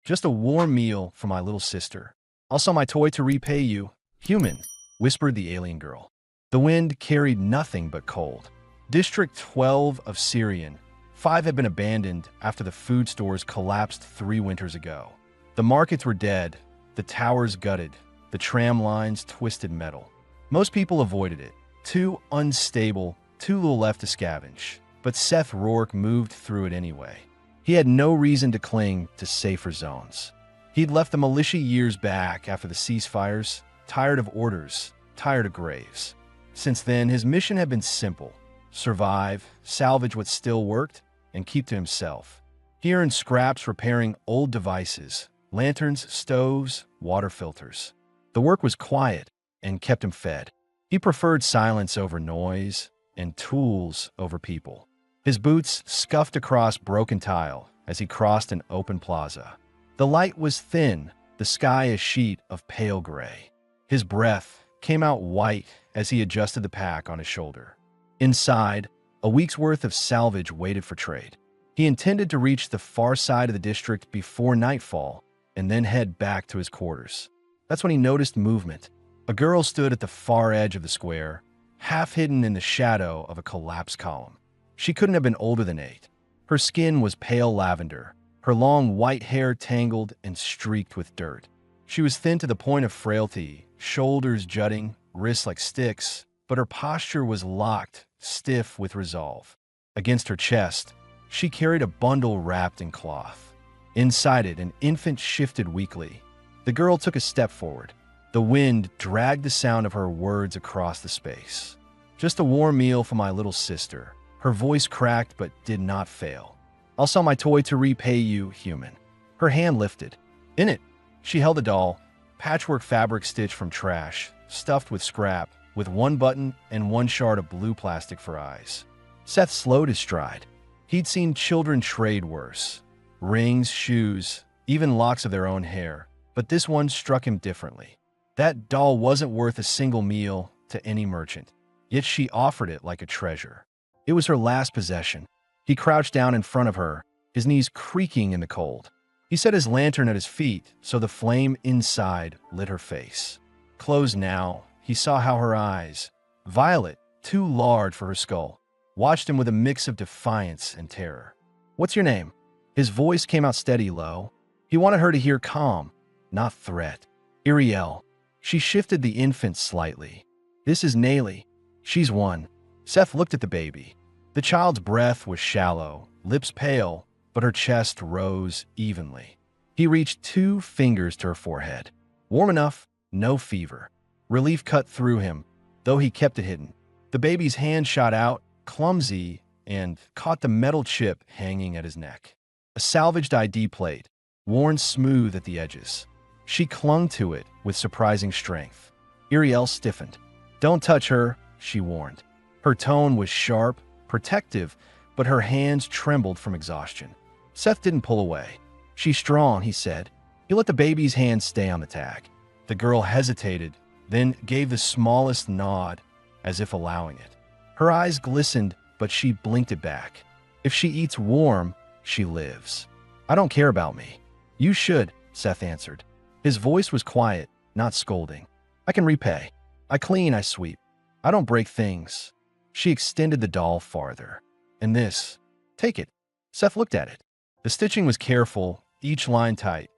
Just a warm meal for my little sister. I'll sell my toy to repay you, human, whispered the alien girl. The wind carried nothing but cold. District 12 of Syrian. 5 had been abandoned after the food stores collapsed 3 winters ago. The markets were dead, the towers gutted, the tram lines twisted metal. Most people avoided it. Too unstable, too little left to scavenge. But Seth Rourke moved through it anyway. He had no reason to cling to safer zones. He'd left the militia years back after the ceasefires, tired of orders, tired of graves. Since then, his mission had been simple: survive, salvage what still worked, and keep to himself. He earned scraps repairing old devices, lanterns, stoves, water filters. The work was quiet and kept him fed. He preferred silence over noise and tools over people. His boots scuffed across broken tile as he crossed an open plaza. The light was thin, the sky a sheet of pale gray. His breath came out white as he adjusted the pack on his shoulder. Inside, a week's worth of salvage waited for trade. He intended to reach the far side of the district before nightfall and then head back to his quarters. That's when he noticed movement. A girl stood at the far edge of the square, half hidden in the shadow of a collapsed column. She couldn't have been older than 8. Her skin was pale lavender, her long white hair tangled and streaked with dirt. She was thin to the point of frailty, shoulders jutting, wrists like sticks, but her posture was locked, stiff with resolve. Against her chest, she carried a bundle wrapped in cloth. Inside it, an infant shifted weakly. The girl took a step forward. The wind dragged the sound of her words across the space. Just a warm meal for my little sister. Her voice cracked but did not fail. I'll sell my toy to repay you, human. Her hand lifted. In it, she held a doll, patchwork fabric stitched from trash, stuffed with scrap, with one button and one shard of blue plastic for eyes. Seth slowed his stride. He'd seen children trade worse. Rings, shoes, even locks of their own hair. But this one struck him differently. That doll wasn't worth a single meal to any merchant. Yet she offered it like a treasure. It was her last possession. He crouched down in front of her, his knees creaking in the cold. He set his lantern at his feet so the flame inside lit her face. Closed now, he saw how her eyes, violet, too large for her skull, watched him with a mix of defiance and terror. What's your name? His voice came out steady low. He wanted her to hear calm, not threat. Iriel. She shifted the infant slightly. This is Nayli. She's 1. Seth looked at the baby. The child's breath was shallow, lips pale, but her chest rose evenly. He reached 2 fingers to her forehead. Warm enough, no fever. Relief cut through him, though he kept it hidden. The baby's hand shot out, clumsy, and caught the metal chip hanging at his neck. A salvaged ID plate, worn smooth at the edges. She clung to it with surprising strength. Iriel stiffened. Don't touch her, she warned. Her tone was sharp, protective, but her hands trembled from exhaustion. Seth didn't pull away. She's strong, he said. He let the baby's hand stay on the tag. The girl hesitated, then gave the smallest nod, as if allowing it. Her eyes glistened, but she blinked it back. If she eats warm, she lives. I don't care about me. You should, Seth answered. His voice was quiet, not scolding. I can repay. I clean, I sweep. I don't break things. She extended the doll farther. And this, take it. Seth looked at it. The stitching was careful, each line tight,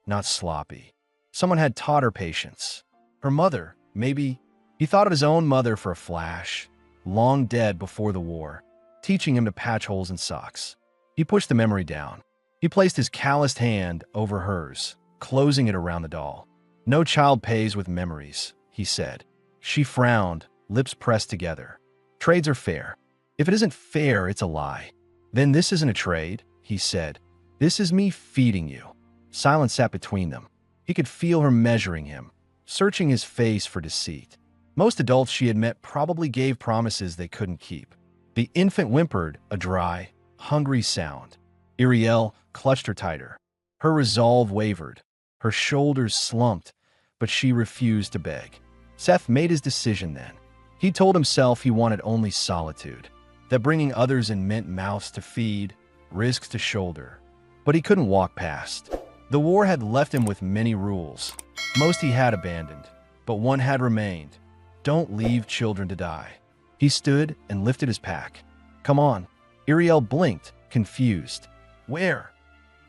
not sloppy. Someone had taught her patience. Her mother, maybe. He thought of his own mother for a flash, long dead before the war, teaching him to patch holes in socks. He pushed the memory down. He placed his calloused hand over hers, closing it around the doll. No child pays with memories, he said. She frowned, lips pressed together. Trades are fair. If it isn't fair, it's a lie. Then this isn't a trade, he said. This is me feeding you. Silence sat between them. He could feel her measuring him, searching his face for deceit. Most adults she had met probably gave promises they couldn't keep. The infant whimpered, a dry, hungry sound. Iriel clutched her tighter. Her resolve wavered. Her shoulders slumped, but she refused to beg. Seth made his decision then. He told himself he wanted only solitude, that bringing others in meant mouths to feed, risks to shoulder. But he couldn't walk past. The war had left him with many rules. Most he had abandoned, but one had remained. Don't leave children to die. He stood and lifted his pack. Come on. Iriel blinked, confused. Where?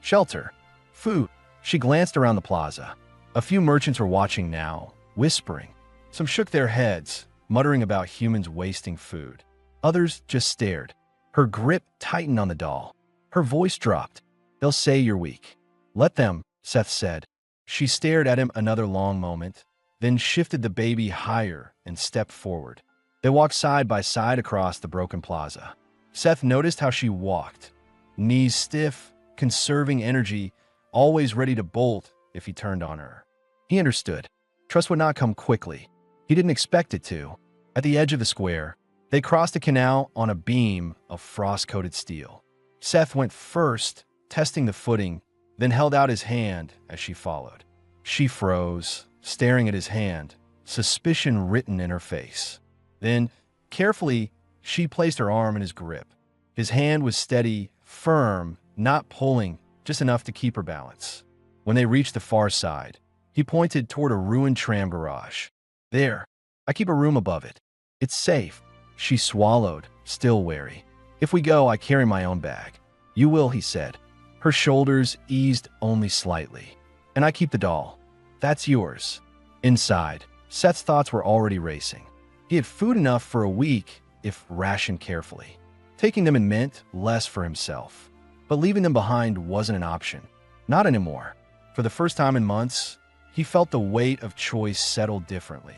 Shelter. Food. She glanced around the plaza. A few merchants were watching now, whispering. Some shook their heads, muttering about humans wasting food. Others just stared. Her grip tightened on the doll. Her voice dropped. They'll say you're weak. Let them, Seth said. She stared at him another long moment, then shifted the baby higher and stepped forward. They walked side by side across the broken plaza. Seth noticed how she walked, knees stiff, conserving energy, always ready to bolt if he turned on her. He understood. Trust would not come quickly. He didn't expect it to. At the edge of the square, they crossed a canal on a beam of frost-coated steel. Seth went first, testing the footing, then held out his hand as she followed. She froze, staring at his hand, suspicion written in her face. Then, carefully, she placed her arm in his grip. His hand was steady, firm, not pulling, just enough to keep her balance. When they reached the far side, he pointed toward a ruined tram garage. There, I keep a room above it. It's safe. She swallowed, still wary. If we go, I carry my own bag. You will, he said. Her shoulders eased only slightly. And I keep the doll. That's yours. Inside, Seth's thoughts were already racing. He had food enough for a week if rationed carefully. Taking them meant less for himself. But leaving them behind wasn't an option. Not anymore. For the first time in months, he felt the weight of choice settle differently.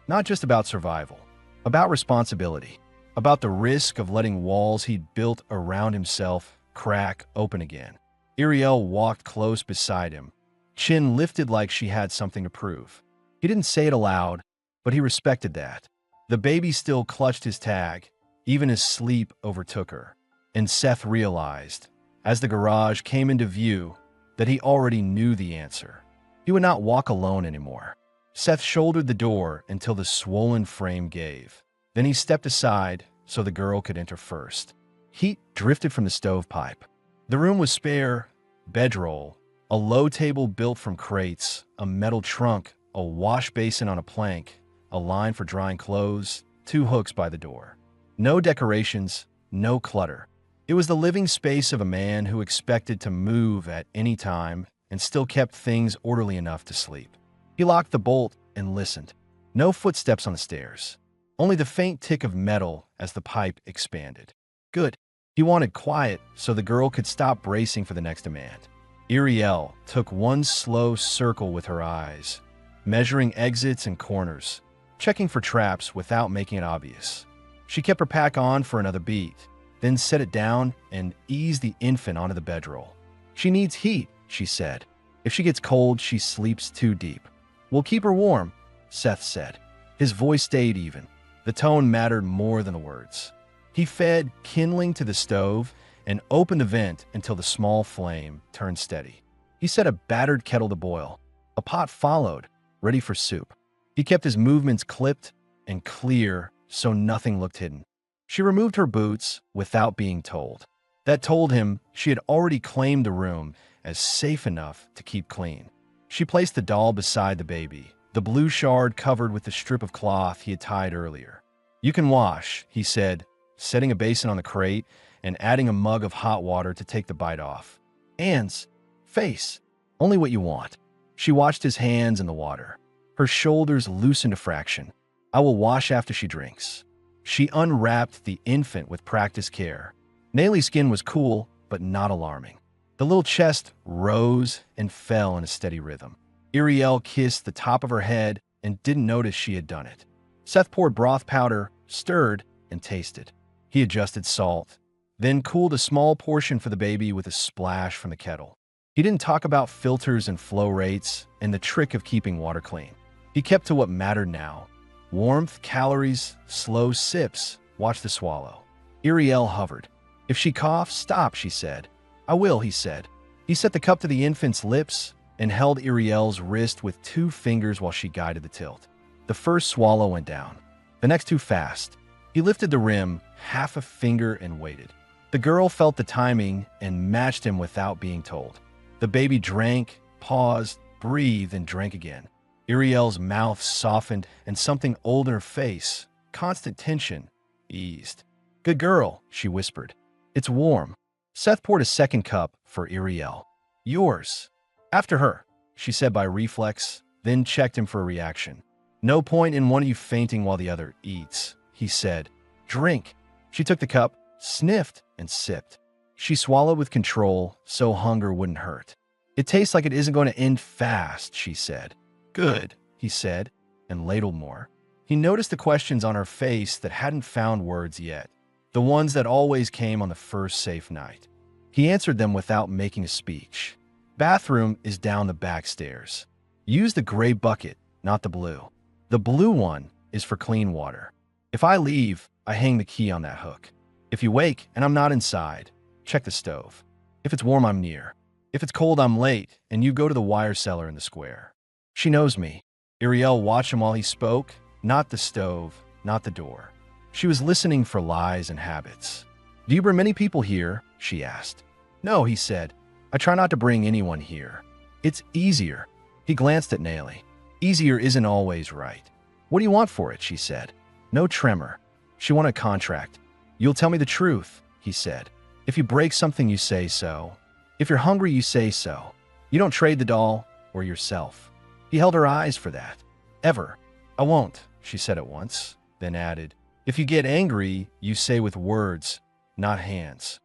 Not just about survival, about responsibility, about the risk of letting walls he'd built around himself crack open again. Iriel walked close beside him, chin lifted like she had something to prove. He didn't say it aloud, but he respected that. The baby still clutched his tag, even as sleep overtook her. And Seth realized, as the garage came into view, that he already knew the answer. He would not walk alone anymore. Seth shouldered the door until the swollen frame gave. Then he stepped aside so the girl could enter first. Heat drifted from the stovepipe. The room was spare, bedroll, a low table built from crates, a metal trunk, a wash basin on a plank, a line for drying clothes, 2 hooks by the door. No decorations, no clutter. It was the living space of a man who expected to move at any time and still kept things orderly enough to sleep. He locked the bolt and listened. No footsteps on the stairs. Only the faint tick of metal as the pipe expanded. Good. He wanted quiet so the girl could stop bracing for the next demand. Iriel took one slow circle with her eyes, measuring exits and corners, checking for traps without making it obvious. She kept her pack on for another beat, then set it down and eased the infant onto the bedroll. She needs heat, she said. If she gets cold, she sleeps too deep. We'll keep her warm, Seth said. His voice stayed even. The tone mattered more than the words. He fed kindling to the stove and opened the vent until the small flame turned steady. He set a battered kettle to boil. A pot followed, ready for soup. He kept his movements clipped and clear so nothing looked hidden. She removed her boots without being told. That told him she had already claimed the room as safe enough to keep clean. She placed the doll beside the baby, the blue shard covered with the strip of cloth he had tied earlier. You can wash, he said, setting a basin on the crate and adding a mug of hot water to take the bite off. Hands, face, only what you want. She watched his hands in the water. Her shoulders loosened a fraction. I will wash after she drinks. She unwrapped the infant with practiced care. Nayli's skin was cool, but not alarming. The little chest rose and fell in a steady rhythm. Iriel kissed the top of her head and didn't notice she had done it. Seth poured broth powder, stirred, and tasted. He adjusted salt, then cooled a small portion for the baby with a splash from the kettle. He didn't talk about filters and flow rates and the trick of keeping water clean. He kept to what mattered now. Warmth, calories, slow sips. Watch the swallow. Iriel hovered. If she coughs, stop, she said. I will, he said. He set the cup to the infant's lips and held Iriel's wrist with 2 fingers while she guided the tilt. The first swallow went down. The next 2 fast. He lifted the rim, half a finger, and waited. The girl felt the timing and matched him without being told. The baby drank, paused, breathed, and drank again. Iriel's mouth softened and something old in her face, constant tension, eased. "Good girl," she whispered. "It's warm." Seth poured a second cup for Iriel. "Yours." "After her," she said by reflex, then checked him for a reaction. "No point in one of you fainting while the other eats," he said. "Drink." She took the cup, sniffed, and sipped. She swallowed with control so hunger wouldn't hurt. "It tastes like it isn't going to end fast," she said. "Good," he said, and ladled more. He noticed the questions on her face that hadn't found words yet, the ones that always came on the first safe night. He answered them without making a speech. "Bathroom is down the back stairs. Use the gray bucket, not the blue. The blue one is for clean water. If I leave, I hang the key on that hook. If you wake and I'm not inside, check the stove. If it's warm, I'm near. If it's cold, I'm late, and you go to the wire cellar in the square." She knows me. Iriel watched him while he spoke, not the stove, not the door. She was listening for lies and habits. "Do you bring many people here?" she asked. "No," he said. "I try not to bring anyone here. It's easier." He glanced at Nelly. "Easier isn't always right." "What do you want for it?" she said. No tremor. She wanted a contract. "You'll tell me the truth," he said. "If you break something, you say so. If you're hungry, you say so. You don't trade the doll or yourself." He held her eyes for that. "Ever." "I won't," she said at once, then added, "If you get angry, you say with words, not hands."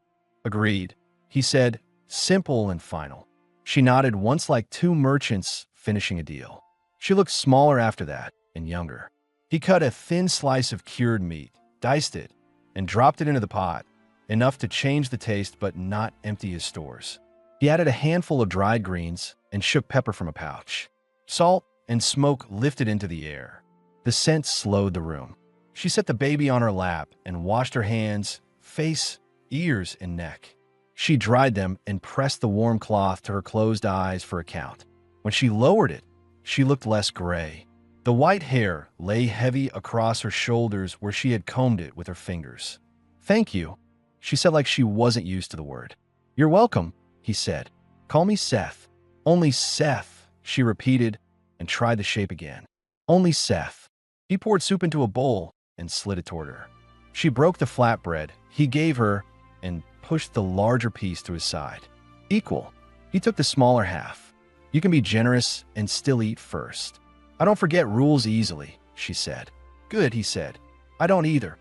"Agreed," he said, simple and final. She nodded once like two merchants finishing a deal. She looked smaller after that and younger. He cut a thin slice of cured meat, diced it, and dropped it into the pot, enough to change the taste but not empty his stores. He added a handful of dried greens and shook pepper from a pouch. Salt and smoke lifted into the air. The scent slowed the room. She set the baby on her lap and washed her hands, face, ears, and neck. She dried them and pressed the warm cloth to her closed eyes for a count. When she lowered it, she looked less gray. The white hair lay heavy across her shoulders where she had combed it with her fingers. "Thank you," she said like she wasn't used to the word. "You're welcome," he said. "Call me Seth." "Only Seth," she repeated and tried the shape again. "Only Seth." He poured soup into a bowl and slid it toward her. She broke the flatbread he gave her and pushed the larger piece to his side. "Equal." He took the smaller half. "You can be generous and still eat first." "I don't forget rules easily," she said. "Good," he said. "I don't either."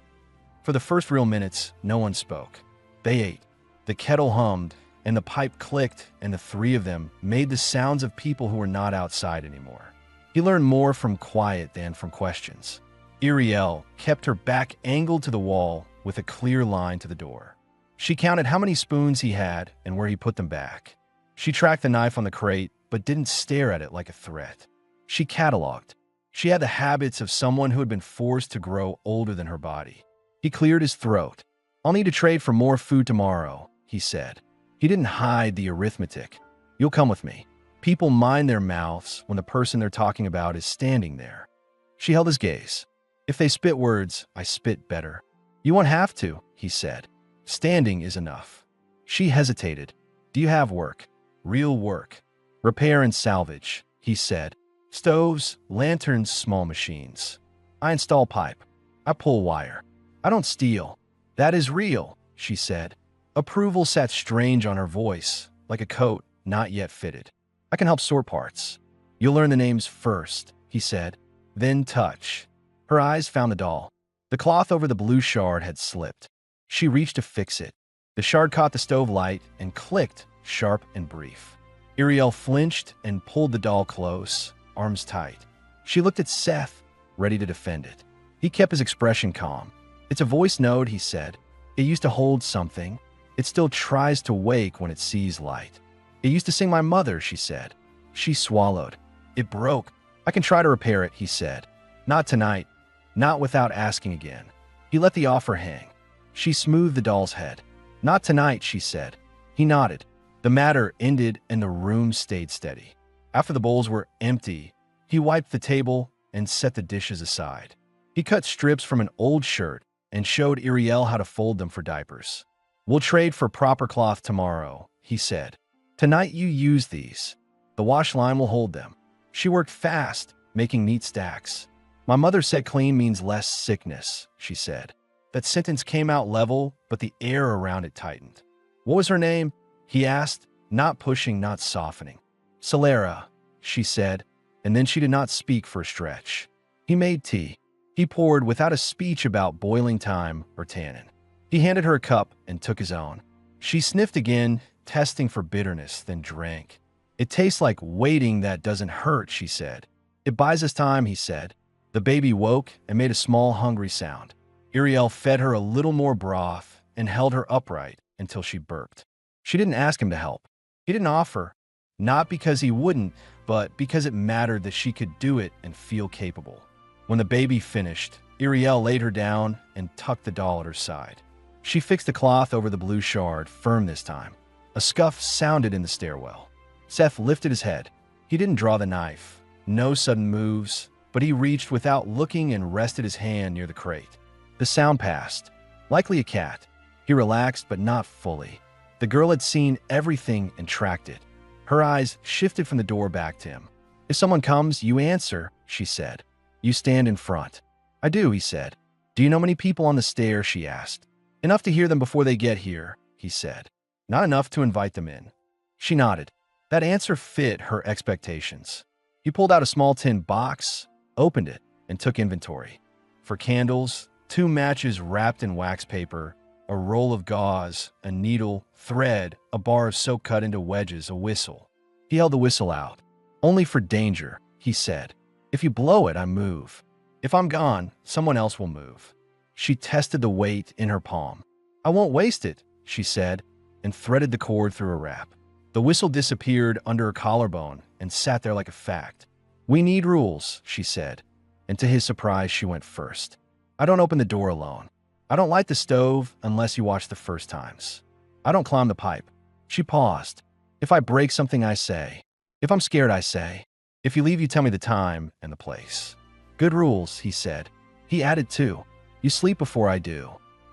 For the first real minutes, no one spoke. They ate. The kettle hummed, and the pipe clicked, and the three of them made the sounds of people who were not outside anymore. He learned more from quiet than from questions. Iriel kept her back angled to the wall with a clear line to the door. She counted how many spoons he had and where he put them back. She tracked the knife on the crate, but didn't stare at it like a threat. She cataloged. She had the habits of someone who had been forced to grow older than her body. He cleared his throat. "I'll need to trade for more food tomorrow," he said. He didn't hide the arithmetic. "You'll come with me." People mind their mouths when the person they're talking about is standing there. She held his gaze. "If they spit words, I spit better." "You won't have to," he said. "Standing is enough." She hesitated. "Do you have work?" "Real work." "Repair and salvage," he said. "Stoves, lanterns, small machines. I install pipe. I pull wire. I don't steal." "That is real," she said. Approval sat strange on her voice, like a coat not yet fitted. "I can help sort parts." "You'll learn the names first," he said. "Then touch." Her eyes found the doll. The cloth over the blue shard had slipped. She reached to fix it. The shard caught the stove light and clicked, sharp and brief. Iriel flinched and pulled the doll close, arms tight. She looked at Seth, ready to defend it. He kept his expression calm. "It's a voice note," he said. "It used to hold something. It still tries to wake when it sees light." "It used to sing my mother," she said. She swallowed. "It broke. I can try to repair it," he said. "Not tonight. Not without asking again." He let the offer hang. She smoothed the doll's head. "Not tonight," she said. He nodded. The matter ended and the room stayed steady. After the bowls were empty, he wiped the table and set the dishes aside. He cut strips from an old shirt and showed Iriel how to fold them for diapers. "We'll trade for proper cloth tomorrow," he said. "Tonight you use these." The wash line will hold them. She worked fast, making neat stacks. My mother said clean means less sickness, she said. That sentence came out level, but the air around it tightened. What was her name? He asked, not pushing, not softening. Saira, she said, and then she did not speak for a stretch. He made tea. He poured without a speech about boiling time or tannin. He handed her a cup and took his own. She sniffed again, testing for bitterness, then drank. It tastes like waiting that doesn't hurt, she said. It buys us time, he said. The baby woke and made a small hungry sound. Iriel fed her a little more broth and held her upright until she burped. She didn't ask him to help. He didn't offer, not because he wouldn't, but because it mattered that she could do it and feel capable. When the baby finished, Iriel laid her down and tucked the doll at her side. She fixed the cloth over the blue shard, firm this time. A scuff sounded in the stairwell. Seth lifted his head. He didn't draw the knife. No sudden moves, but he reached without looking and rested his hand near the crate. The sound passed. Likely a cat. He relaxed, but not fully. The girl had seen everything and tracked it. Her eyes shifted from the door back to him. If someone comes, you answer, she said. You stand in front. I do, he said. Do you know many people on the stair, she asked. Enough to hear them before they get here, he said. Not enough to invite them in. She nodded. That answer fit her expectations. He pulled out a small tin box, opened it, and took inventory. For candles, 2 matches wrapped in wax paper, a roll of gauze, a needle, thread, a bar of soap cut into wedges, a whistle. He held the whistle out. Only for danger, he said. If you blow it, I move. If I'm gone, someone else will move. She tested the weight in her palm. I won't waste it, she said, and threaded the cord through a wrap. The whistle disappeared under her collarbone and sat there like a fact. We need rules, she said, and to his surprise, she went first. I don't open the door alone. I don't light the stove unless you watch the first times. I don't climb the pipe. She paused. If I break something, I say. If I'm scared, I say. If you leave, you tell me the time and the place. Good rules, he said. He added too. You sleep before I do.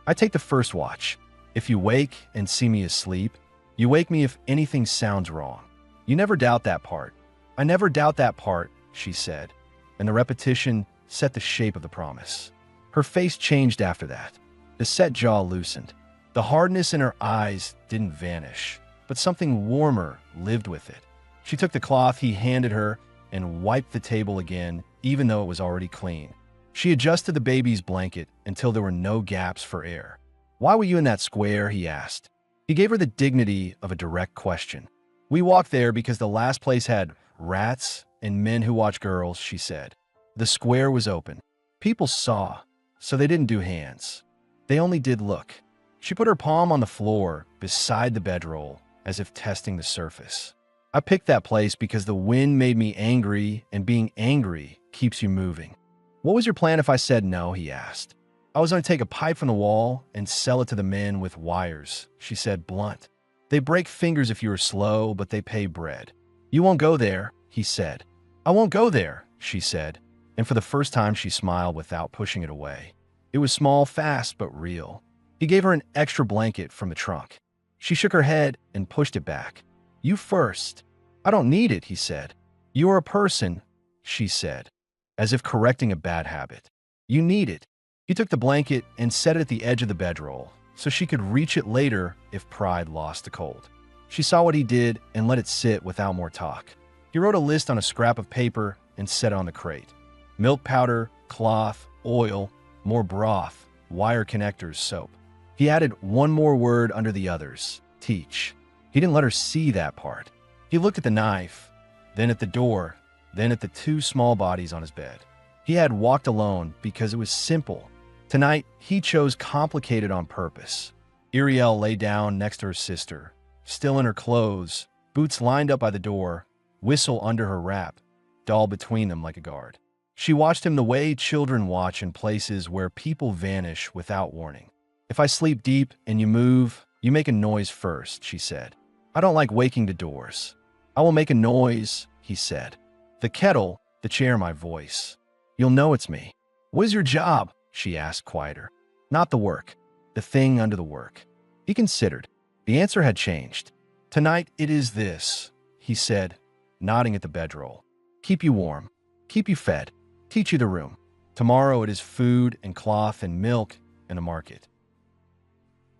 I take the first watch. If you wake and see me asleep, you wake me if anything sounds wrong. You never doubt that part. I never doubt that part, she said, and the repetition set the shape of the promise. Her face changed after that. The set jaw loosened. The hardness in her eyes didn't vanish, but something warmer lived with it. She took the cloth he handed her and wiped the table again, even though it was already clean. She adjusted the baby's blanket until there were no gaps for air. Why were you in that square? He asked. He gave her the dignity of a direct question. We walked there because the last place had rats and men who watch girls, she said. The square was open. People saw, so they didn't do hands. They only did look. She put her palm on the floor beside the bedroll as if testing the surface. I picked that place because the wind made me angry, and being angry keeps you moving. What was your plan if I said no? He asked. I was going to take a pipe from the wall and sell it to the men with wires, she said, blunt. They break fingers if you are slow, but they pay bread. You won't go there, he said. I won't go there, she said, and for the first time she smiled without pushing it away. It was small, fast, but real. He gave her an extra blanket from the trunk. She shook her head and pushed it back. You first. I don't need it, he said. You are a person, she said, as if correcting a bad habit. You need it. He took the blanket and set it at the edge of the bedroll so she could reach it later if pride lost the cold. She saw what he did and let it sit without more talk. He wrote a list on a scrap of paper and set it on the crate. Milk powder, cloth, oil, more broth, wire connectors, soap. He added one more word under the others, teach. He didn't let her see that part. He looked at the knife, then at the door, then at the 2 small bodies on his bed. He had walked alone because it was simple. Tonight, he chose complicated on purpose. Iriel lay down next to her sister, still in her clothes, boots lined up by the door, whistle under her wrap, doll between them like a guard. She watched him the way children watch in places where people vanish without warning. If I sleep deep and you move, you make a noise first, she said. I don't like waking the doors. I will make a noise, he said. The kettle, the chair, my voice. You'll know it's me. What is your job? She asked, quieter. Not the work. The thing under the work. He considered. The answer had changed. Tonight it is this, he said, nodding at the bedroll. Keep you warm. Keep you fed. Teach you the room. Tomorrow it is food and cloth and milk and a market.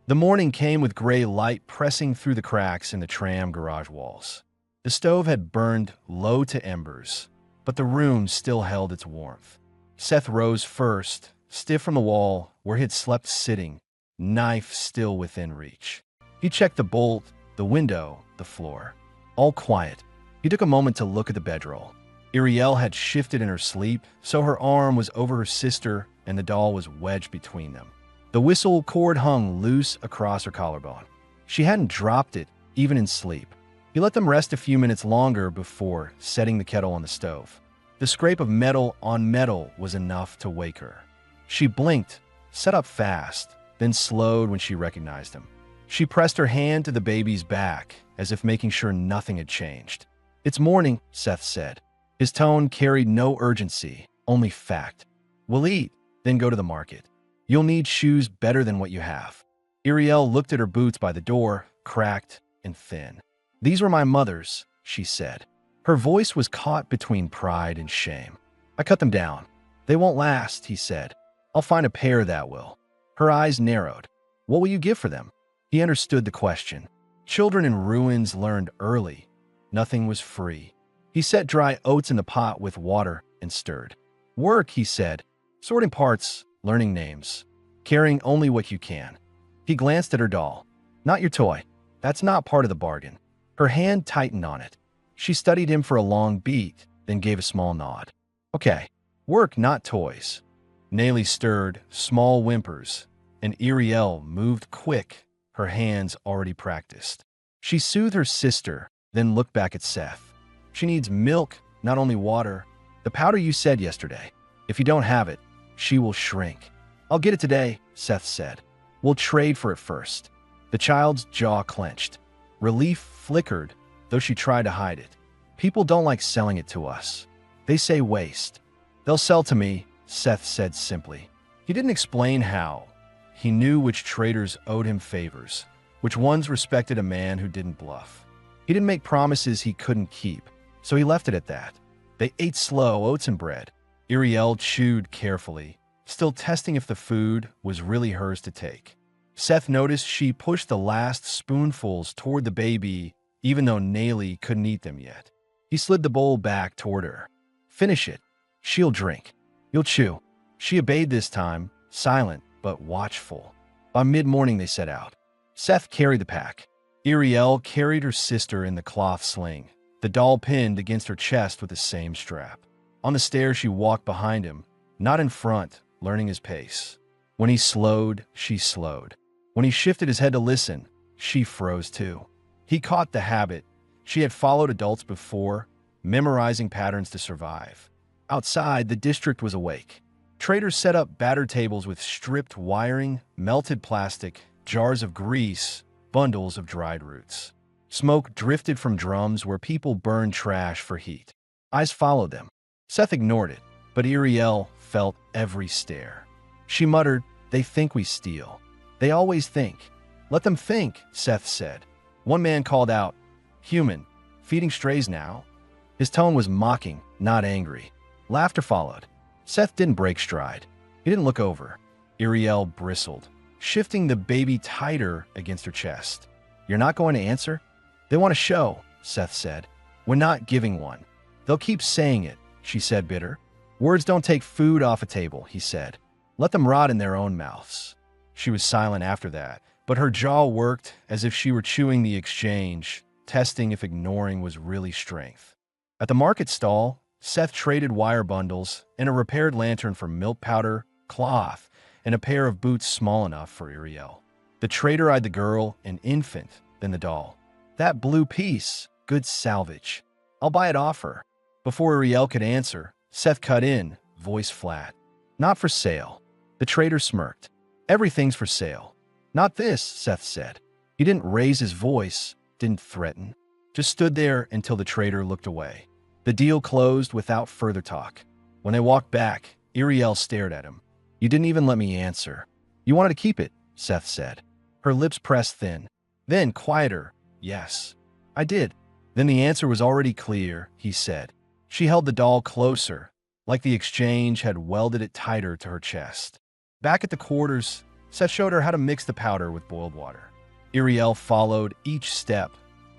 The morning came with gray light pressing through the cracks in the tram garage walls. The stove had burned low to embers, but the room still held its warmth. Seth rose first, stiff from the wall where he had slept sitting, knife still within reach. He checked the bolt, the window, the floor. All quiet. He took a moment to look at the bedroll. Iriel had shifted in her sleep, so her arm was over her sister and the doll was wedged between them. The whistle cord hung loose across her collarbone. She hadn't dropped it, even in sleep. He let them rest a few minutes longer before setting the kettle on the stove. The scrape of metal on metal was enough to wake her. She blinked, sat up fast, then slowed when she recognized him. She pressed her hand to the baby's back, as if making sure nothing had changed. "It's morning," Seth said. His tone carried no urgency, only fact. "We'll eat, then go to the market. You'll need shoes better than what you have." Iriel looked at her boots by the door, cracked and thin. "These were my mother's," she said. Her voice was caught between pride and shame. "I cut them down. They won't last," he said. "I'll find a pair that will." Her eyes narrowed. "What will you give for them?" He understood the question. Children in ruins learned early. Nothing was free. He set dry oats in the pot with water and stirred. "Work," he said, "sorting parts, learning names, carrying only what you can." He glanced at her doll. "Not your toy. That's not part of the bargain." Her hand tightened on it. She studied him for a long beat, then gave a small nod. "Okay, work, not toys." Nellie stirred, small whimpers, and Iriel moved quick, her hands already practiced. She soothed her sister, then looked back at Seth. "She needs milk, not only water. The powder you said yesterday. If you don't have it, she will shrink." "I'll get it today," Seth said. "We'll trade for it first." The child's jaw clenched. Relief flickered, though she tried to hide it. "People don't like selling it to us. They say waste." "They'll sell to me," Seth said simply. He didn't explain how. He knew which traders owed him favors, which ones respected a man who didn't bluff. He didn't make promises he couldn't keep, so he left it at that. They ate slow, oats and bread. Iriel chewed carefully, still testing if the food was really hers to take. Seth noticed she pushed the last spoonfuls toward the baby, even though Nellie couldn't eat them yet. He slid the bowl back toward her. "Finish it. She'll drink. You'll chew." She obeyed this time, silent but watchful. By mid-morning they set out. Seth carried the pack. Iriel carried her sister in the cloth sling, the doll pinned against her chest with the same strap. On the stairs she walked behind him, not in front, learning his pace. When he slowed, she slowed. When he shifted his head to listen, she froze too. He caught the habit. She had followed adults before, memorizing patterns to survive. Outside, the district was awake. Traders set up battered tables with stripped wiring, melted plastic, jars of grease, bundles of dried roots. Smoke drifted from drums where people burned trash for heat. Eyes followed them. Seth ignored it, but Iriel felt every stare. She muttered, "They think we steal. They always think." "Let them think," Seth said. One man called out, "Human, feeding strays now?" His tone was mocking, not angry. Laughter followed. Seth didn't break stride. He didn't look over. Iriel bristled, shifting the baby tighter against her chest. "You're not going to answer?" "They want a show," Seth said. "We're not giving one." "They'll keep saying it," she said, bitter. "Words don't take food off a table," he said. "Let them rot in their own mouths." She was silent after that, but her jaw worked as if she were chewing the exchange, testing if ignoring was really strength. At the market stall, Seth traded wire bundles and a repaired lantern for milk powder, cloth, and a pair of boots small enough for Iriel. The trader eyed the girl, an infant, then the doll. "That blue piece, good salvage. I'll buy it off her." Before Iriel could answer, Seth cut in, voice flat. "Not for sale." The trader smirked. "Everything's for sale." "Not this," Seth said. He didn't raise his voice, didn't threaten, just stood there until the trader looked away. The deal closed without further talk. When they walked back, Iriel stared at him. "You didn't even let me answer." "You wanted to keep it," Seth said. Her lips pressed thin. Then, quieter, "Yes, I did." Then the answer was already clear, he said. She held the doll closer, like the exchange had welded it tighter to her chest. Back at the quarters, Seth showed her how to mix the powder with boiled water. Iriel followed each step,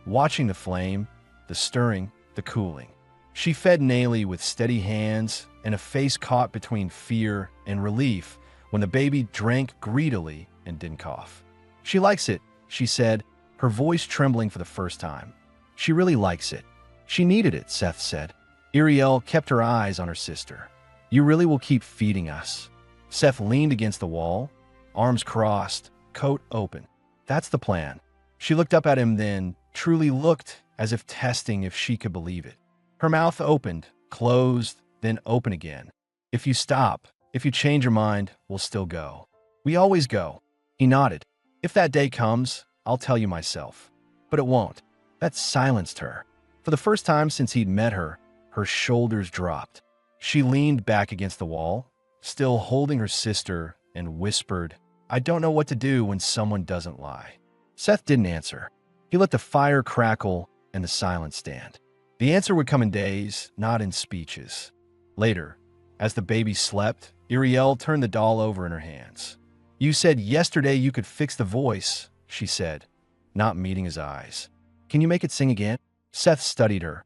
watching the flame, the stirring, the cooling. She fed Nayli with steady hands and a face caught between fear and relief when the baby drank greedily and didn't cough. She likes it, she said, her voice trembling for the first time. She really likes it. She needed it, Seth said. Iriel kept her eyes on her sister. You really will keep feeding us. Seth leaned against the wall, arms crossed, coat open. That's the plan. She looked up at him then, truly looked as if testing if she could believe it. Her mouth opened, closed, then open again. If you stop, if you change your mind, we'll still go. We always go. He nodded. If that day comes, I'll tell you myself. But it won't. That silenced her. For the first time since he'd met her, her shoulders dropped. She leaned back against the wall, still holding her sister, and whispered, I don't know what to do when someone doesn't lie. Seth didn't answer. He let the fire crackle and the silence stand. The answer would come in days, not in speeches. Later, as the baby slept, Iriel turned the doll over in her hands. You said yesterday you could fix the voice, she said, not meeting his eyes. Can you make it sing again? Seth studied her,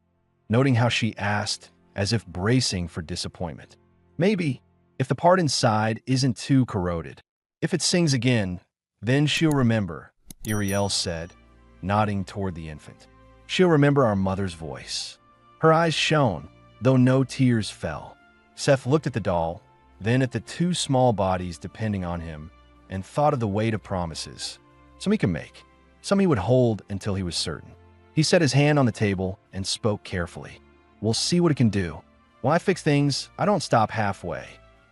noting how she asked, as if bracing for disappointment. Maybe, if the part inside isn't too corroded. If it sings again, then she'll remember, Iriel said, nodding toward the infant. She'll remember our mother's voice. Her eyes shone, though no tears fell. Seth looked at the doll, then at the two small bodies depending on him, and thought of the weight of promises. Some he could make, some he would hold until he was certain. He set his hand on the table and spoke carefully. We'll see what it can do. When I fix things, I don't stop halfway.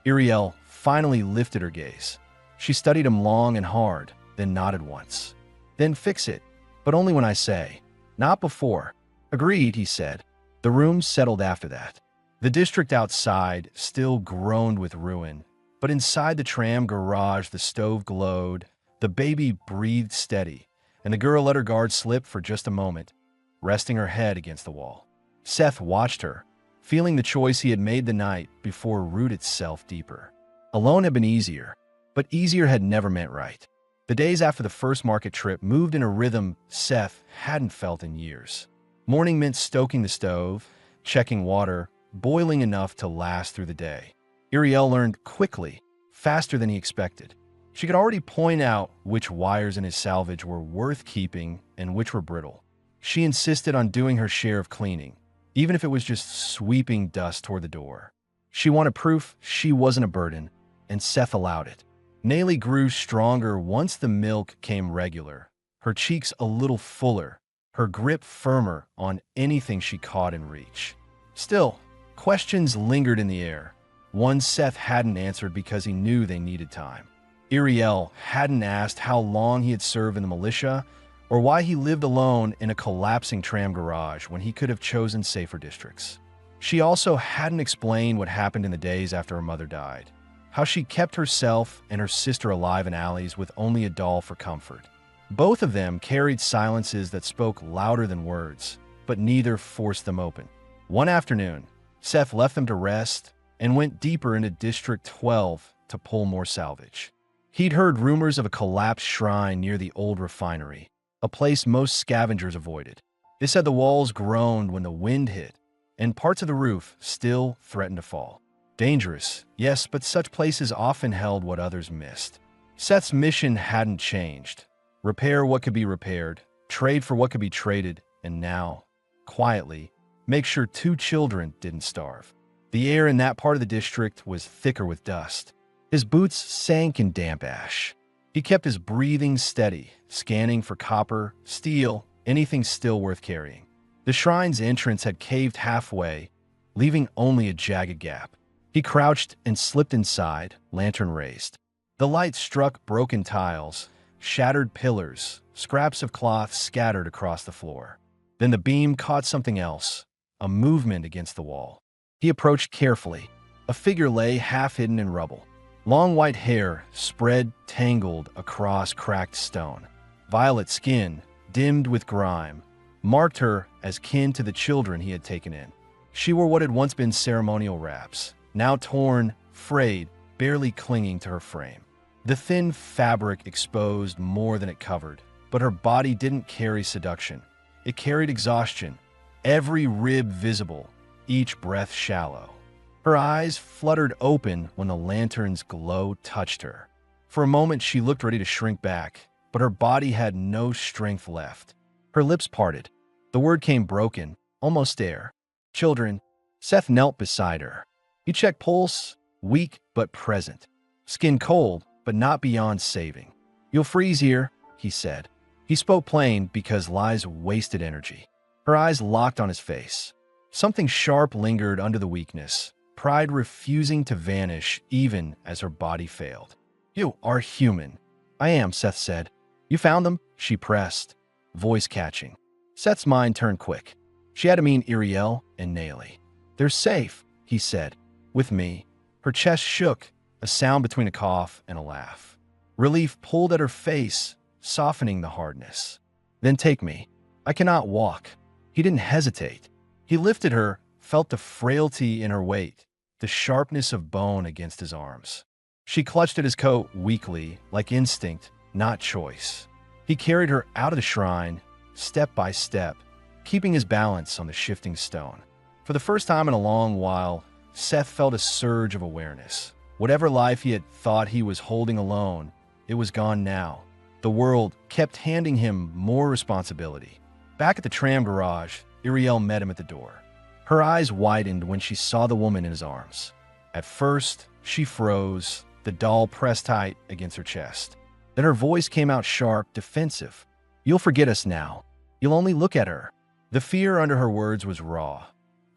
Iriel finally lifted her gaze. She studied him long and hard, then nodded once. Then fix it, but only when I say. Not before. Agreed, he said. The room settled after that. The district outside still groaned with ruin, but inside the tram garage the stove glowed, the baby breathed steady, and the girl let her guard slip for just a moment, resting her head against the wall. Seth watched her, feeling the choice he had made the night before root itself deeper. Alone had been easier, but easier had never meant right. The days after the first market trip moved in a rhythm Seth hadn't felt in years. Morning meant stoking the stove, checking water, boiling enough to last through the day. Iriel learned quickly, faster than he expected. She could already point out which wires in his salvage were worth keeping and which were brittle. She insisted on doing her share of cleaning, even if it was just sweeping dust toward the door. She wanted proof she wasn't a burden, and Seth allowed it. Nayli grew stronger once the milk came regular, her cheeks a little fuller, her grip firmer on anything she caught in reach. Still, questions lingered in the air. One Seth hadn't answered because he knew they needed time. Iriel hadn't asked how long he had served in the militia or why he lived alone in a collapsing tram garage when he could have chosen safer districts. She also hadn't explained what happened in the days after her mother died, how she kept herself and her sister alive in alleys with only a doll for comfort. Both of them carried silences that spoke louder than words, but neither forced them open. One afternoon, Seth left them to rest and went deeper into District 12 to pull more salvage. He'd heard rumors of a collapsed shrine near the old refinery, a place most scavengers avoided. They said the walls groaned when the wind hit, and parts of the roof still threatened to fall. Dangerous, yes, but such places often held what others missed. Seth's mission hadn't changed. Repair what could be repaired, trade for what could be traded, and now, quietly, make sure 2 children didn't starve. The air in that part of the district was thicker with dust. His boots sank in damp ash. He kept his breathing steady, scanning for copper, steel, anything still worth carrying. The shrine's entrance had caved halfway, leaving only a jagged gap. He crouched and slipped inside, lantern raised. The light struck broken tiles, shattered pillars, scraps of cloth scattered across the floor. Then the beam caught something else, a movement against the wall. He approached carefully. A figure lay half-hidden in rubble. Long white hair spread tangled across cracked stone. Violet skin, dimmed with grime, marked her as kin to the children he had taken in. She wore what had once been ceremonial wraps, now torn, frayed, barely clinging to her frame. The thin fabric exposed more than it covered, but her body didn't carry seduction. It carried exhaustion, every rib visible, each breath shallow. Her eyes fluttered open when the lantern's glow touched her. For a moment, she looked ready to shrink back, but her body had no strength left. Her lips parted. The word came broken, almost air. "Children." Seth knelt beside her. He checked pulse, weak but present. Skin cold, but not beyond saving. "You'll freeze here," he said. He spoke plain because lies wasted energy. Her eyes locked on his face. Something sharp lingered under the weakness, pride refusing to vanish even as her body failed. "You are human." "I am," Seth said. "You found them?" she pressed, voice catching. Seth's mind turned quick. She had to mean Iriel and Nayli. "They're safe," he said. "With me." Her chest shook, a sound between a cough and a laugh. Relief pulled at her face, softening the hardness. "Then take me. I cannot walk." He didn't hesitate. He lifted her, felt the frailty in her weight, the sharpness of bone against his arms. She clutched at his coat weakly, like instinct, not choice. He carried her out of the shrine, step by step, keeping his balance on the shifting stone. For the first time in a long while, Seth felt a surge of awareness. Whatever life he had thought he was holding alone, it was gone now. The world kept handing him more responsibility. Back at the tram garage, Iriel met him at the door. Her eyes widened when she saw the woman in his arms. At first, she froze, the doll pressed tight against her chest. Then her voice came out sharp, defensive. "You'll forget us now. You'll only look at her." The fear under her words was raw.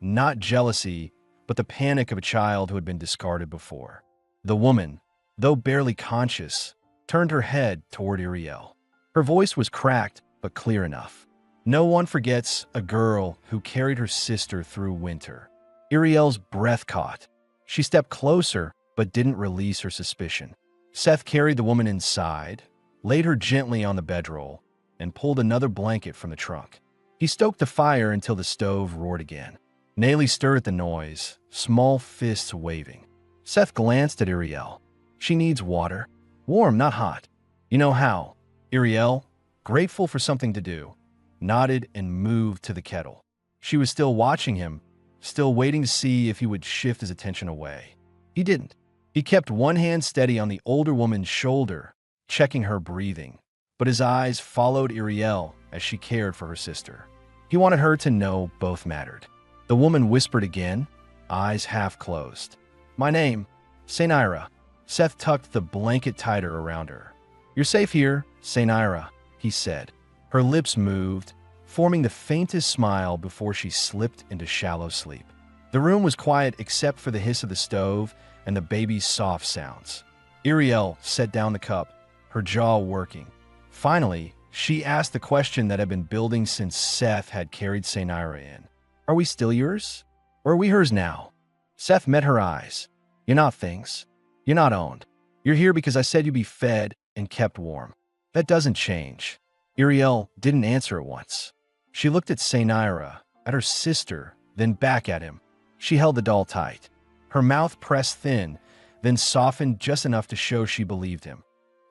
Not jealousy, but the panic of a child who had been discarded before. The woman, though barely conscious, turned her head toward Iriel. Her voice was cracked, but clear enough. "No one forgets a girl who carried her sister through winter." Iriel's breath caught. She stepped closer, but didn't release her suspicion. Seth carried the woman inside, laid her gently on the bedroll, and pulled another blanket from the trunk. He stoked the fire until the stove roared again. Nayli stirred at the noise, small fists waving. Seth glanced at Iriel. "She needs water. Warm, not hot. You know how." Iriel, grateful for something to do, nodded and moved to the kettle. She was still watching him, still waiting to see if he would shift his attention away. He didn't. He kept one hand steady on the older woman's shoulder, checking her breathing, but his eyes followed Iriel as she cared for her sister. He wanted her to know both mattered. The woman whispered again, eyes half closed. "My name, Saira." Seth tucked the blanket tighter around her. "You're safe here, Saira," he said. Her lips moved, forming the faintest smile before she slipped into shallow sleep. The room was quiet except for the hiss of the stove and the baby's soft sounds. Iriel set down the cup, her jaw working. Finally, she asked the question that had been building since Seth had carried Saira in. "Are we still yours? Or are we hers now?" Seth met her eyes. "You're not things. You're not owned. You're here because I said you'd be fed and kept warm. That doesn't change." Iriel didn't answer at once. She looked at Saira, at her sister, then back at him. She held the doll tight. Her mouth pressed thin, then softened just enough to show she believed him,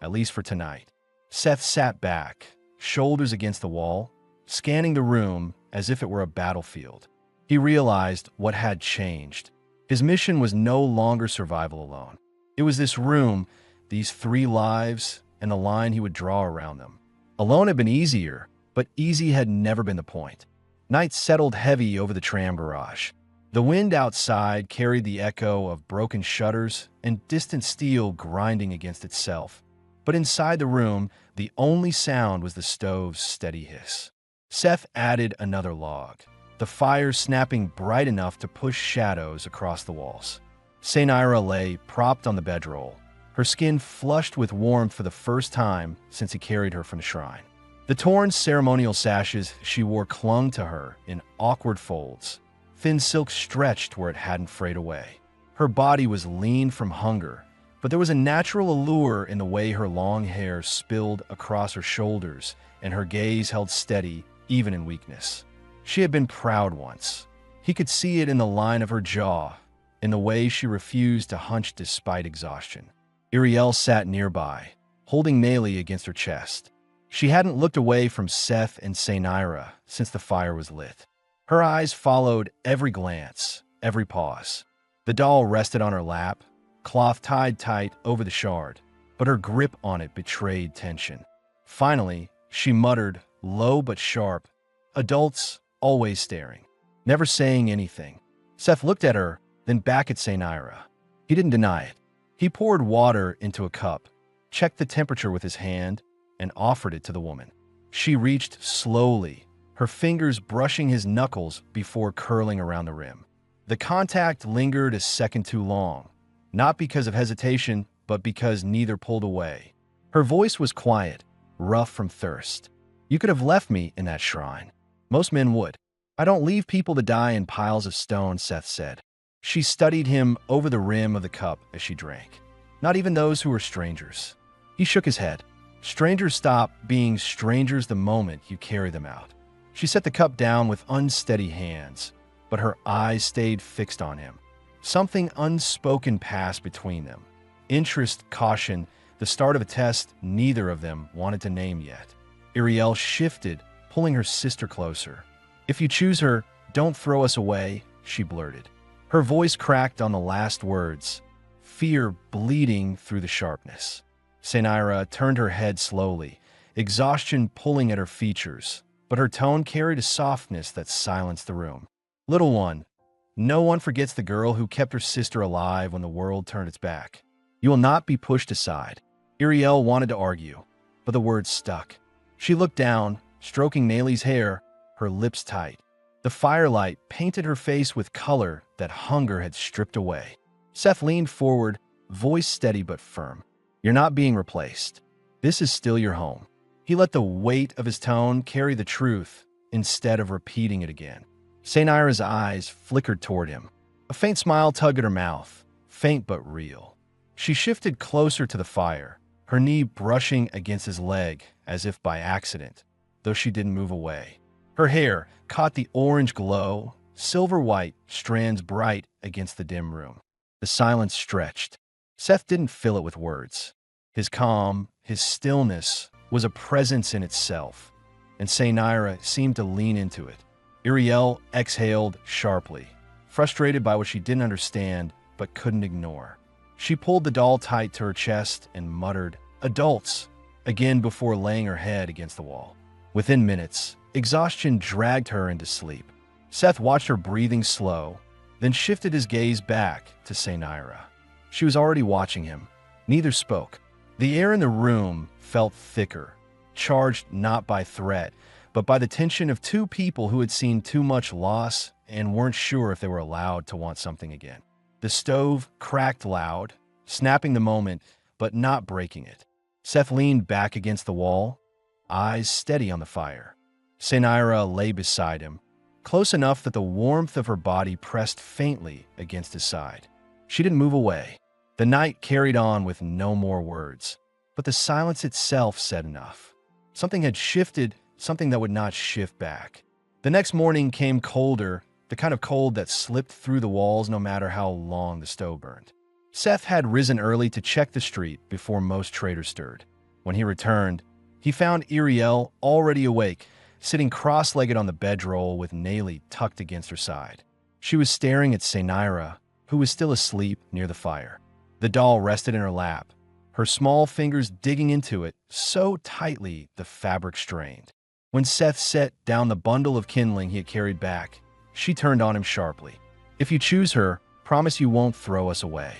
at least for tonight. Seth sat back, shoulders against the wall, scanning the room as if it were a battlefield. He realized what had changed. His mission was no longer survival alone. It was this room, these 3 lives, and the line he would draw around them. Alone had been easier, but easy had never been the point. Night settled heavy over the tram garage. The wind outside carried the echo of broken shutters and distant steel grinding against itself. But inside the room, the only sound was the stove's steady hiss. Seth added another log, the fire snapping bright enough to push shadows across the walls. Saira lay propped on the bedroll, her skin flushed with warmth for the first time since he carried her from the shrine. The torn ceremonial sashes she wore clung to her in awkward folds. Thin silk stretched where it hadn't frayed away. Her body was lean from hunger, but there was a natural allure in the way her long hair spilled across her shoulders and her gaze held steady even in weakness. She had been proud once. He could see it in the line of her jaw, in the way she refused to hunch despite exhaustion. Iriel sat nearby, holding Nayli against her chest. She hadn't looked away from Seth and Saira since the fire was lit. Her eyes followed every glance, every pause. The doll rested on her lap, cloth tied tight over the shard, but her grip on it betrayed tension. Finally, she muttered, low but sharp, "Adults, always staring, never saying anything." Seth looked at her, then back at Saira. He didn't deny it. He poured water into a cup, checked the temperature with his hand, and offered it to the woman. She reached slowly, her fingers brushing his knuckles before curling around the rim. The contact lingered a second too long, not because of hesitation, but because neither pulled away. Her voice was quiet, rough from thirst. "You could have left me in that shrine. Most men would. I don't leave people to die in piles of stone," Seth said. She studied him over the rim of the cup as she drank. "Not even those who were strangers." He shook his head. "Strangers stop being strangers the moment you carry them out." She set the cup down with unsteady hands, but her eyes stayed fixed on him. Something unspoken passed between them. Interest, caution, the start of a test neither of them wanted to name yet. Iriel shifted, pulling her sister closer. "If you choose her, don't throw us away," she blurted. Her voice cracked on the last words, fear bleeding through the sharpness. Saira turned her head slowly, exhaustion pulling at her features, but her tone carried a softness that silenced the room. "Little one, no one forgets the girl who kept her sister alive when the world turned its back. You will not be pushed aside." Iriel wanted to argue, but the words stuck. She looked down, stroking Nayli's hair, her lips tight. The firelight painted her face with color that hunger had stripped away. Seth leaned forward, voice steady but firm. "You're not being replaced. This is still your home." He let the weight of his tone carry the truth instead of repeating it again. Saira's eyes flickered toward him. A faint smile tugged at her mouth, faint but real. She shifted closer to the fire, her knee brushing against his leg as if by accident, though she didn't move away. Her hair caught the orange glow, silver white strands bright against the dim room. The silence stretched. Seth didn't fill it with words. His calm, his stillness was a presence in itself, and Saira seemed to lean into it. Iriel exhaled sharply, frustrated by what she didn't understand but couldn't ignore. She pulled the doll tight to her chest and muttered, "Adults," again before laying her head against the wall. Within minutes, exhaustion dragged her into sleep. Seth watched her breathing slow, then shifted his gaze back to Saira. She was already watching him. Neither spoke. The air in the room felt thicker, charged not by threat, but by the tension of two people who had seen too much loss and weren't sure if they were allowed to want something again. The stove cracked loud, snapping the moment, but not breaking it. Seth leaned back against the wall, eyes steady on the fire. Saira lay beside him, close enough that the warmth of her body pressed faintly against his side. She didn't move away. The night carried on with no more words, but the silence itself said enough. Something had shifted, something that would not shift back. The next morning came colder, the kind of cold that slipped through the walls no matter how long the stove burned. Seth had risen early to check the street before most traders stirred. When he returned, he found Iriel already awake, sitting cross-legged on the bedroll with Nayli tucked against her side. She was staring at Saira, who was still asleep near the fire. The doll rested in her lap, her small fingers digging into it so tightly the fabric strained. When Seth set down the bundle of kindling he had carried back, she turned on him sharply. "If you choose her, promise you won't throw us away."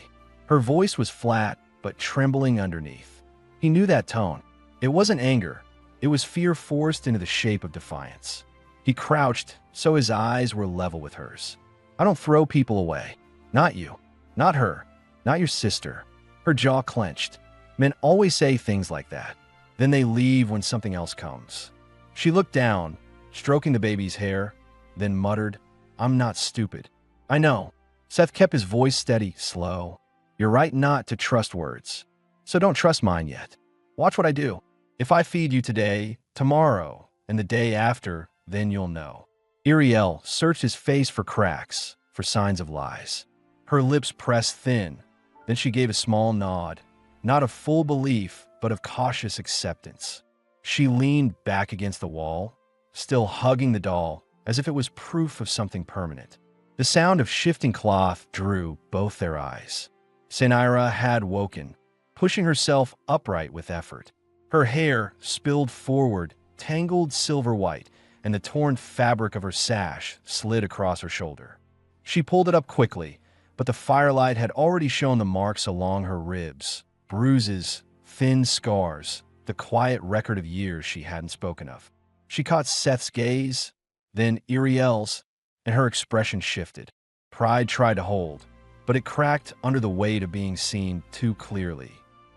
Her voice was flat, but trembling underneath. He knew that tone. It wasn't anger. It was fear forced into the shape of defiance. He crouched, so his eyes were level with hers. "I don't throw people away. Not you. Not her. Not your sister." Her jaw clenched. Men always say things like that. Then they leave when something else comes. She looked down, stroking the baby's hair, then muttered, "I'm not stupid." "I know." Seth kept his voice steady, slow. "You're right not to trust words. So don't trust mine yet. Watch what I do. If I feed you today, tomorrow, and the day after, then you'll know. Iriel searched his face for cracks, for signs of lies. Her lips pressed thin. Then she gave a small nod, not of full belief, but of cautious acceptance. She leaned back against the wall, still hugging the doll, as if it was proof of something permanent. The sound of shifting cloth drew both their eyes. Saira had woken, pushing herself upright with effort. Her hair spilled forward, tangled silver white, and the torn fabric of her sash slid across her shoulder. She pulled it up quickly, but the firelight had already shown the marks along her ribs, bruises, thin scars, the quiet record of years she hadn't spoken of. She caught Seth's gaze, then Iriel's, and her expression shifted. Pride tried to hold, but it cracked under the weight of being seen too clearly.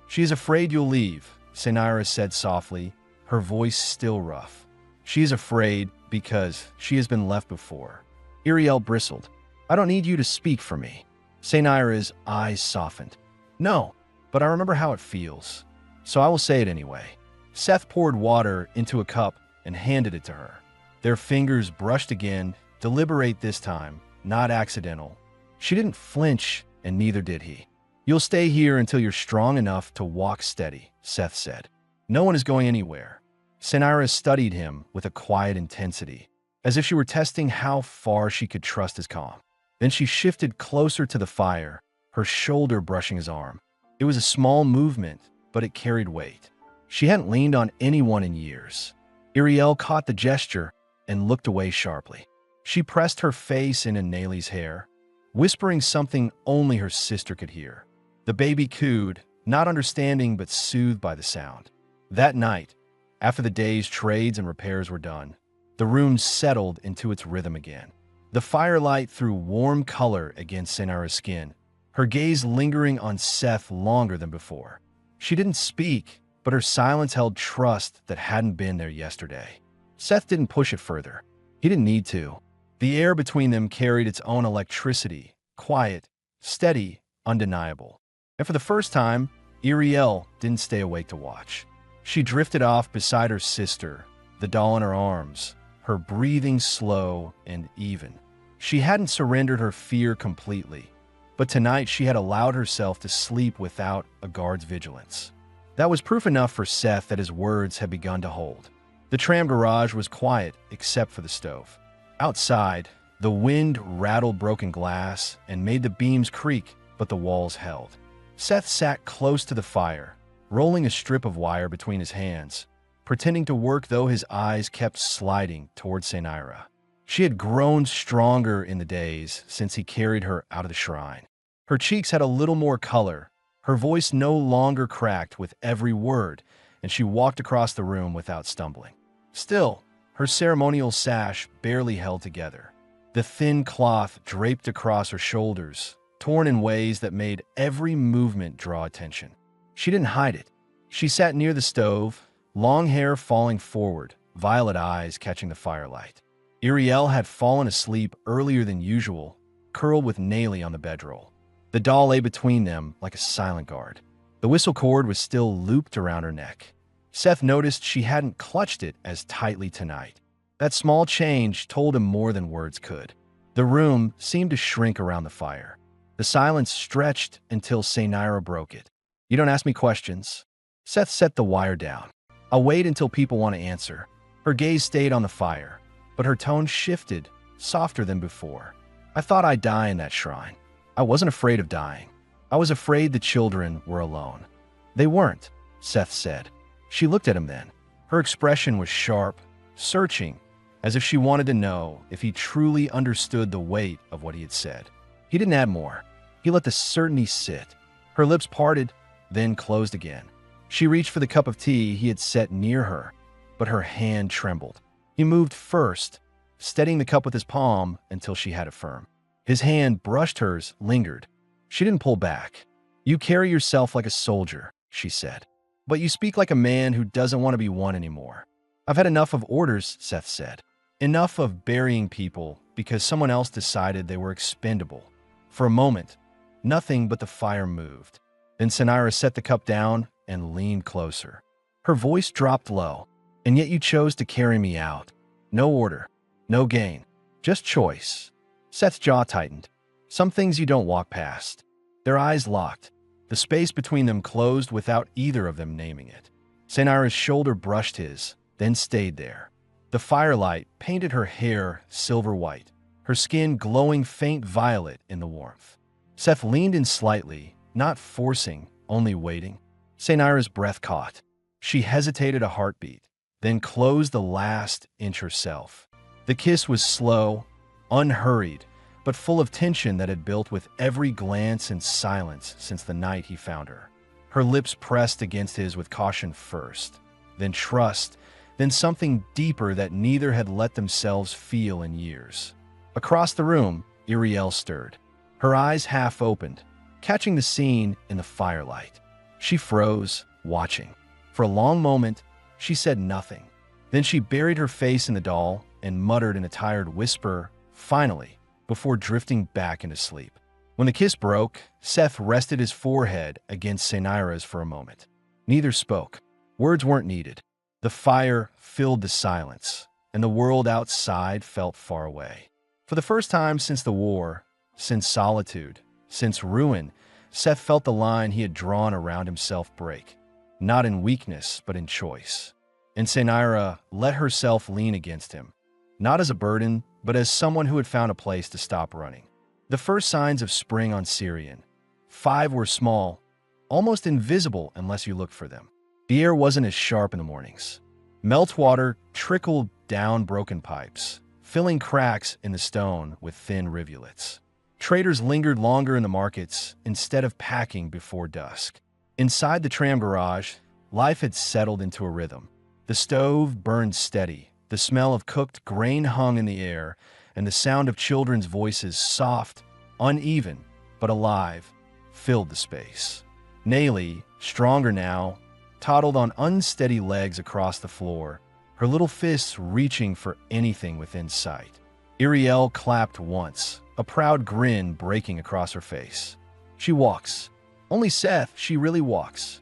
"She is afraid you'll leave," Saira said softly, her voice still rough. "She is afraid because she has been left before." Iriel bristled. "I don't need you to speak for me." Saira's eyes softened. "No, but I remember how it feels, so I will say it anyway." Seth poured water into a cup and handed it to her. Their fingers brushed again, deliberate this time, not accidental. She didn't flinch, and neither did he. "You'll stay here until you're strong enough to walk steady," Seth said. "No one is going anywhere." Saira studied him with a quiet intensity, as if she were testing how far she could trust his calm. Then she shifted closer to the fire, her shoulder brushing his arm. It was a small movement, but it carried weight. She hadn't leaned on anyone in years. Iriel caught the gesture and looked away sharply. She pressed her face into Nayli's hair, whispering something only her sister could hear. The baby cooed, not understanding but soothed by the sound. That night, after the day's trades and repairs were done, the room settled into its rhythm again. The firelight threw warm color against Saira's skin, her gaze lingering on Seth longer than before. She didn't speak, but her silence held trust that hadn't been there yesterday. Seth didn't push it further. He didn't need to. The air between them carried its own electricity, quiet, steady, undeniable. And for the first time, Iriel didn't stay awake to watch. She drifted off beside her sister, the doll in her arms, her breathing slow and even. She hadn't surrendered her fear completely, but tonight she had allowed herself to sleep without a guard's vigilance. That was proof enough for Seth that his words had begun to hold. The tram garage was quiet except for the stove. Outside, the wind rattled broken glass and made the beams creak, but the walls held. Seth sat close to the fire, rolling a strip of wire between his hands, pretending to work though his eyes kept sliding toward Saira. She had grown stronger in the days since he carried her out of the shrine. Her cheeks had a little more color, her voice no longer cracked with every word, and she walked across the room without stumbling. Still, her ceremonial sash barely held together. The thin cloth draped across her shoulders, torn in ways that made every movement draw attention. She didn't hide it. She sat near the stove, long hair falling forward, violet eyes catching the firelight. Iriel had fallen asleep earlier than usual, curled with Nayli on the bedroll. The doll lay between them like a silent guard. The whistle cord was still looped around her neck. Seth noticed she hadn't clutched it as tightly tonight. That small change told him more than words could. The room seemed to shrink around the fire. The silence stretched until Saira broke it. "You don't ask me questions." Seth set the wire down. "I'll wait until people want to answer." Her gaze stayed on the fire, but her tone shifted, softer than before. "I thought I'd die in that shrine. I wasn't afraid of dying. I was afraid the children were alone." "They weren't," Seth said. She looked at him then. Her expression was sharp, searching, as if she wanted to know if he truly understood the weight of what he had said. He didn't add more. He let the certainty sit. Her lips parted, then closed again. She reached for the cup of tea he had set near her, but her hand trembled. He moved first, steadying the cup with his palm until she had it firm. His hand brushed hers, lingered. She didn't pull back. "You carry yourself like a soldier," she said. "But you speak like a man who doesn't want to be one anymore." "I've had enough of orders," Seth said. "Enough of burying people because someone else decided they were expendable." For a moment, nothing but the fire moved. Then Saira set the cup down and leaned closer. Her voice dropped low. "And yet you chose to carry me out. No order, no gain, just choice. Seth's jaw tightened. Some things you don't walk past. Their eyes locked. The space between them closed without either of them naming it. Saira's shoulder brushed his, then stayed there. The firelight painted her hair silver white, her skin glowing faint violet in the warmth. Seth leaned in slightly, not forcing, only waiting. Saira's breath caught. She hesitated a heartbeat, then closed the last inch herself. The kiss was slow, unhurried, but full of tension that had built with every glance and silence since the night he found her. Her lips pressed against his with caution first, then trust, then something deeper that neither had let themselves feel in years. Across the room, Iriel stirred. Her eyes half opened, catching the scene in the firelight. She froze, watching. For a long moment, she said nothing. Then she buried her face in the doll and muttered in a tired whisper, finally, before drifting back into sleep. When the kiss broke, Seth rested his forehead against Saira's for a moment. Neither spoke. Words weren't needed. The fire filled the silence, and the world outside felt far away. For the first time since the war, since solitude, since ruin, Seth felt the line he had drawn around himself break, not in weakness, but in choice. And Saira let herself lean against him, not as a burden, but as someone who had found a place to stop running. The first signs of spring on Syrian. 5 were small, almost invisible unless you looked for them. The air wasn't as sharp in the mornings. Meltwater trickled down broken pipes, filling cracks in the stone with thin rivulets. Traders lingered longer in the markets instead of packing before dusk. Inside the tram garage, life had settled into a rhythm. The stove burned steady, the smell of cooked grain hung in the air, and the sound of children's voices, soft, uneven, but alive, filled the space. Nayli, stronger now, toddled on unsteady legs across the floor, her little fists reaching for anything within sight. Iriel clapped once, a proud grin breaking across her face. She walks. Only Seth, she really walks.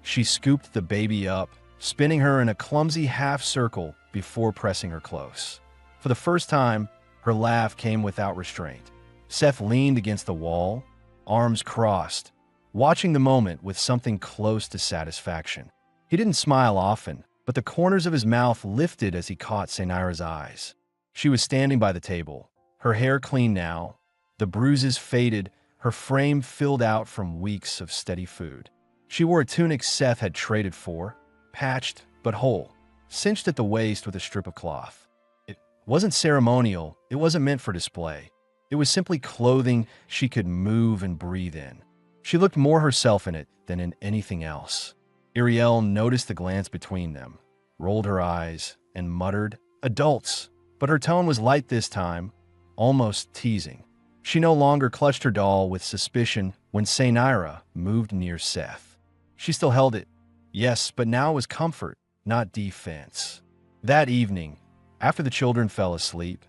She scooped the baby up, spinning her in a clumsy half circle before pressing her close. For the first time, her laugh came without restraint. Seth leaned against the wall, arms crossed, watching the moment with something close to satisfaction. He didn't smile often, but the corners of his mouth lifted as he caught Saira's eyes. She was standing by the table, her hair clean now, the bruises faded, her frame filled out from weeks of steady food. She wore a tunic Seth had traded for, patched but whole, cinched at the waist with a strip of cloth. It wasn't ceremonial, it wasn't meant for display. It was simply clothing she could move and breathe in. She looked more herself in it than in anything else. Iriel noticed the glance between them, rolled her eyes, and muttered, "Adults," but her tone was light this time, almost teasing. She no longer clutched her doll with suspicion when Saira moved near Seth. She still held it, yes, but now it was comfort, not defense. That evening, after the children fell asleep,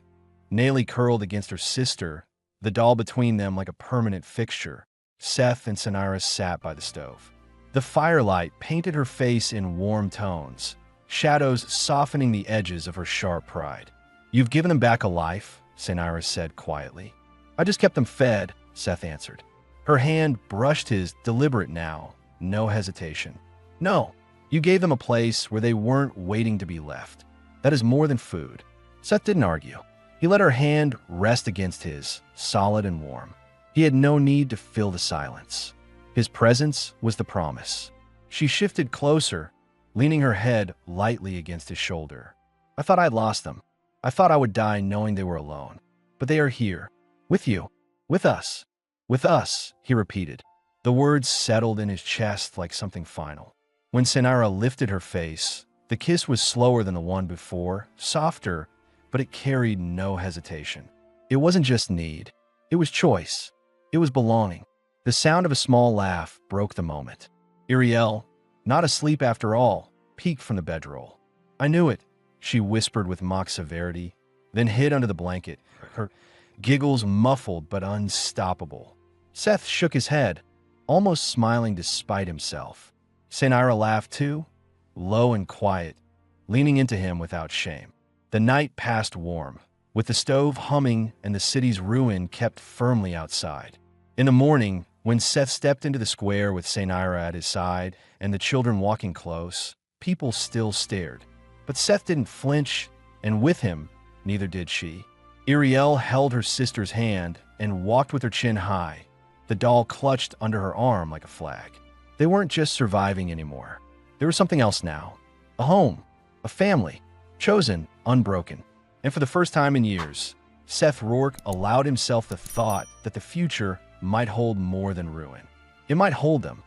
Nayli curled against her sister, the doll between them like a permanent fixture. Seth and Saira sat by the stove. The firelight painted her face in warm tones, shadows softening the edges of her sharp pride. "You've given them back a life," Saira said quietly. "I just kept them fed," Seth answered. Her hand brushed his, deliberate now, no hesitation. "No, you gave them a place where they weren't waiting to be left. That is more than food." Seth didn't argue. He let her hand rest against his, solid and warm. He had no need to fill the silence. His presence was the promise. She shifted closer, leaning her head lightly against his shoulder. "I thought I'd lost them. I thought I would die knowing they were alone. But they are here. With you. With us. With us," he repeated. The words settled in his chest like something final. When Saira lifted her face, the kiss was slower than the one before, softer, but it carried no hesitation. It wasn't just need. It was choice. It was belonging. The sound of a small laugh broke the moment. Iriel, not asleep after all, peeked from the bedroll. "I knew it," she whispered with mock severity, then hid under the blanket, her giggles muffled but unstoppable. Seth shook his head, almost smiling despite himself. Saira laughed too, low and quiet, leaning into him without shame. The night passed warm, with the stove humming and the city's ruin kept firmly outside. In the morning, when Seth stepped into the square with Saira at his side and the children walking close, people still stared. But Seth didn't flinch, and with him, neither did she. Iriel held her sister's hand and walked with her chin high, the doll clutched under her arm like a flag. They weren't just surviving anymore. There was something else now. A home, a family, chosen, unbroken. And for the first time in years, Seth Rourke allowed himself the thought that the future might hold more than ruin. It might hold them,